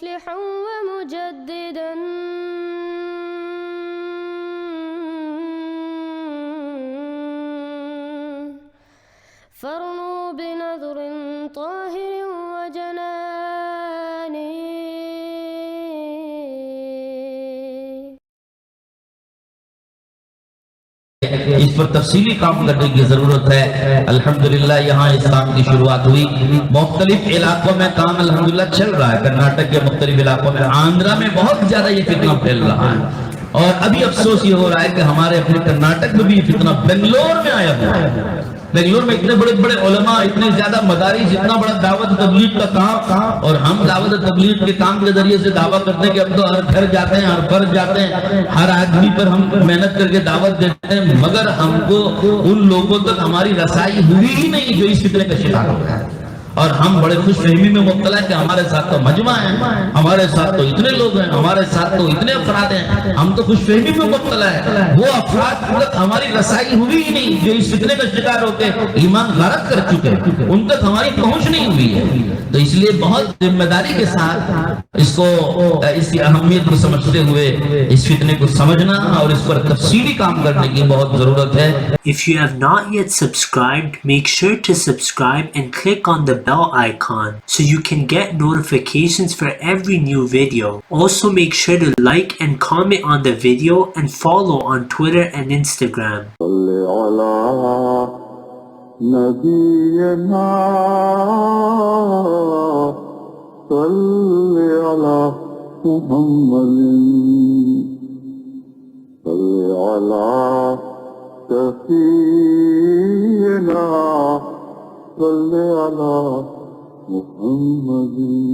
مصلحا ومجددا فارنوا بنظر طاهر وجناني इस पर तफसीली काम करने की जरूरत है। अल्हम्दुलिल्लाह यहाँ इस्लाम की शुरुआत हुई, मुख्तलिफ इलाकों में काम अल्हम्दुलिल्लाह चल रहा है। कर्नाटक के मुख्तलिफ इलाकों में, आंध्रा में बहुत ज्यादा ये फितना फैल रहा है। और अभी अफसोस ये हो रहा है कि हमारे अपने कर्नाटक में भी ये फितना बेंगलोर में आया हुआ है। बेंगलोर में इतने बड़े बड़े उलमा, इतने ज्यादा मदारिस, इतना बड़ा दावत तबलीग का काम, और हम दावत तबलीग के काम के जरिए से दावा करते हैं कि अब तो हर घर जाते हैं, हर फर्ज जाते हैं, हर आदमी पर हम मेहनत करके दावत देते हैं, मगर हमको उन लोगों तक हमारी रसाई हुई ही नहीं जो इस फितने का शिकार हो रहा है। और हम बड़े खुशफहमी में मुब्तला है कि हमारे साथ तो मजमा है, हमारे साथ तो इतने लोग हैं, हमारे साथ तो इतने अफराद हैं, हम तो खुशफहमी में मुब्तला है। वो अफराद तक हमारी रसाई हुई ही नहीं जो इस फितने का शिकार होकर ईमान गारत कर चुके हैं, उन तक हमारी पहुंच नहीं हुई है। तो इसलिए बहुत जिम्मेदारी के साथ इसको, इसकी अहमियत को समझते हुए इस फितने को समझना और इस पर तफसीली काम करने की बहुत जरूरत है। If you have not yet subscribed, make sure to subscribe and click on the bell icon so you can get notifications for every new video. Also make sure to like and comment on the video and follow on Twitter and Instagram. सल्ले अला मुहम्मद।